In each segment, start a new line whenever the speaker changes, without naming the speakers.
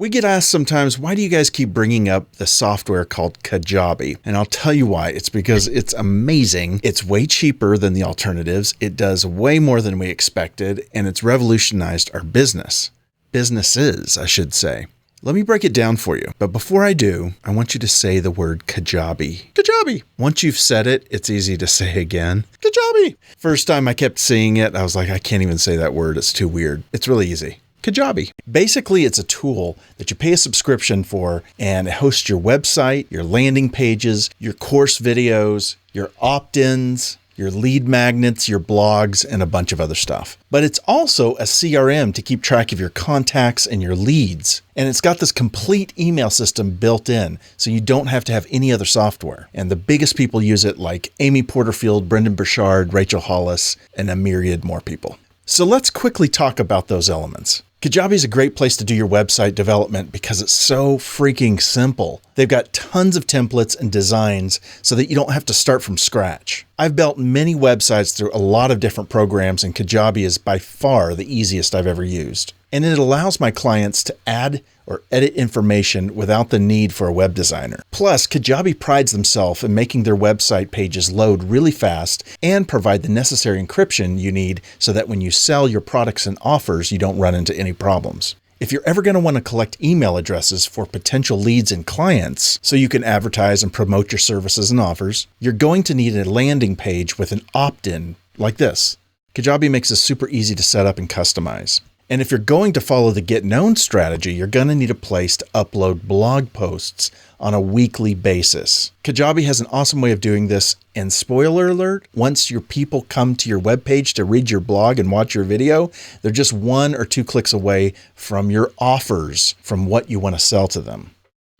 We get asked sometimes, why do you guys keep bringing up the software called Kajabi? And I'll tell you why. It's because it's amazing. It's way cheaper than the alternatives. It does way more than we expected, and it's revolutionized our business. Businesses, I should say. Let me break it down for you. But before I do, I want you to say the word Kajabi. Kajabi. Once you've said it, it's easy to say again. Kajabi. First time I kept seeing it, I was like, I can't even say that word. It's too weird. It's really easy. Kajabi. Basically, it's a tool that you pay a subscription for, and it hosts your website, your landing pages, your course videos, your opt-ins, your lead magnets, your blogs, and a bunch of other stuff. But it's also a CRM to keep track of your contacts and your leads. And it's got this complete email system built in, so you don't have to have any other software. And the biggest people use it, like Amy Porterfield, Brendon Burchard, Rachel Hollis, and a myriad more people. So let's quickly talk about those elements. Kajabi is a great place to do your website development because it's so freaking simple. They've got tons of templates and designs so that you don't have to start from scratch. I've built many websites through a lot of different programs, and Kajabi is by far the easiest I've ever used. And it allows my clients to add or edit information without the need for a web designer. Plus, Kajabi prides themselves in making their website pages load really fast and provide the necessary encryption you need so that when you sell your products and offers, you don't run into any problems. If you're ever going to want to collect email addresses for potential leads and clients so you can advertise and promote your services and offers, you're going to need a landing page with an opt-in like this. Kajabi makes this super easy to set up and customize. And if you're going to follow the get known strategy, you're going to need a place to upload blog posts on a weekly basis. Kajabi has an awesome way of doing this. And spoiler alert, once your people come to your webpage to read your blog and watch your video, they're just 1 or 2 clicks away from your offers, from what you want to sell to them.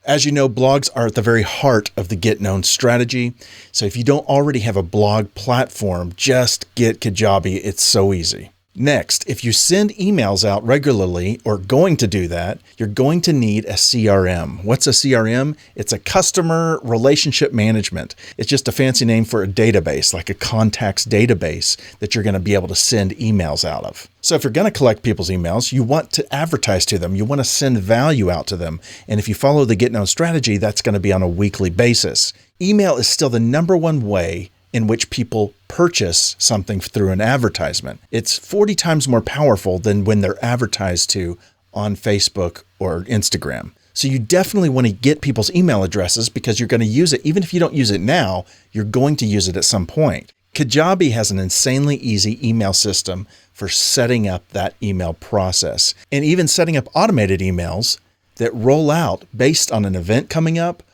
As you know, blogs are at the very heart of the get known strategy. So if you don't already have a blog platform, just get Kajabi. It's so easy. Next, if you send emails out regularly or going to do that, you're going to need a CRM. What's a CRM? It's a customer relationship management. It's just a fancy name for a database, like a contacts database that you're going to be able to send emails out of. So if you're going to collect people's emails, you want to advertise to them. You want to send value out to them. And if you follow the get known strategy, that's going to be on a weekly basis. Email is still the #1 way in which people purchase something through an advertisement. It's 40 times more powerful than when they're advertised to on Facebook or Instagram. So you definitely want to get people's email addresses because you're going to use it. Even if you don't use it now, you're going to use it at some point. Kajabi has an insanely easy email system for setting up that email process, and even setting up automated emails that roll out based on an event coming up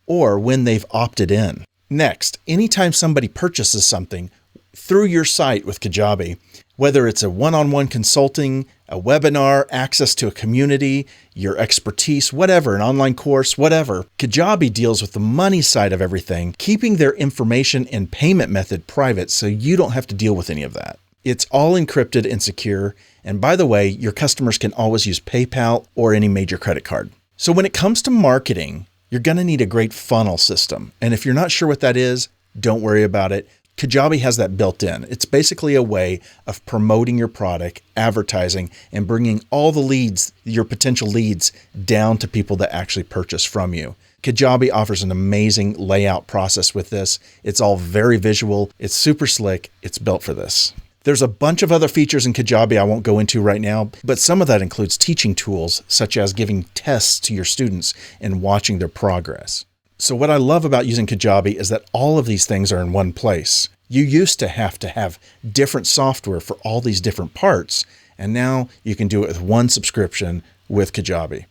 or when they've opted in. Next, anytime somebody purchases something through your site with Kajabi, whether it's a one-on-one consulting, a webinar, access to a community, your expertise, whatever, an online course, whatever, Kajabi deals with the money side of everything, keeping their information and payment method private so you don't have to deal with any of that. It's all encrypted and secure. And by the way, your customers can always use PayPal or any major credit card. So when it comes to marketing, you're going to need a great funnel system. And if you're not sure what that is, don't worry about it. Kajabi has that built in. It's basically a way of promoting your product, advertising, and bringing all the leads, your potential leads, down to people that actually purchase from you. Kajabi offers an amazing layout process with this. It's all very visual. It's super slick. It's built for this. There's a bunch of other features in Kajabi I won't go into right now, but some of that includes teaching tools, such as giving tests to your students and watching their progress. So what I love about using Kajabi is that all of these things are in one place. You used to have different software for all these different parts, and now you can do it with one subscription with Kajabi.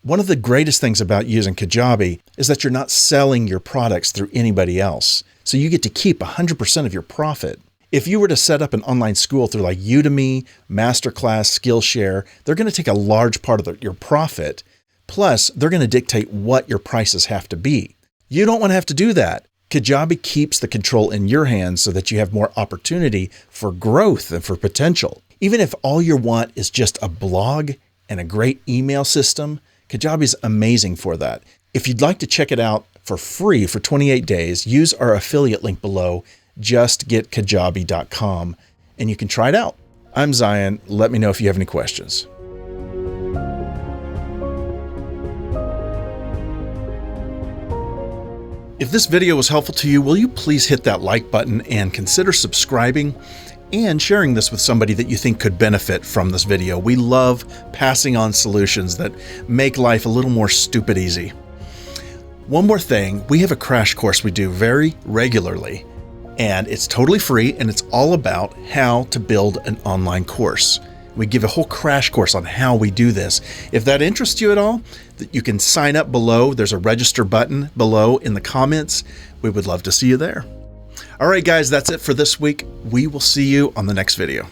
One of the greatest things about using Kajabi is that you're not selling your products through anybody else, so you get to keep 100% of your profit. If you were to set up an online school through like Udemy, Masterclass, Skillshare, they're going to take a large part of your profit. Plus, they're going to dictate what your prices have to be. You don't want to have to do that. Kajabi keeps the control in your hands so that you have more opportunity for growth and for potential. Even if all you want is just a blog and a great email system, Kajabi is amazing for that. If you'd like to check it out for free for 28 days, use our affiliate link below. JustGetKajabi.com, and you can try it out. I'm Zion. Let me know if you have any questions. If this video was helpful to you, will you please hit that like button and consider subscribing and sharing this with somebody that you think could benefit from this video. We love passing on solutions that make life a little more stupid easy. One more thing, we have a crash course we do very regularly, and it's totally free, and it's all about how to build an online course. We give a whole crash course on how we do this. If that interests you at all, you can sign up below. There's a register button below in the comments. We would love to see you there. All right, guys, that's it for this week. We will see you on the next video.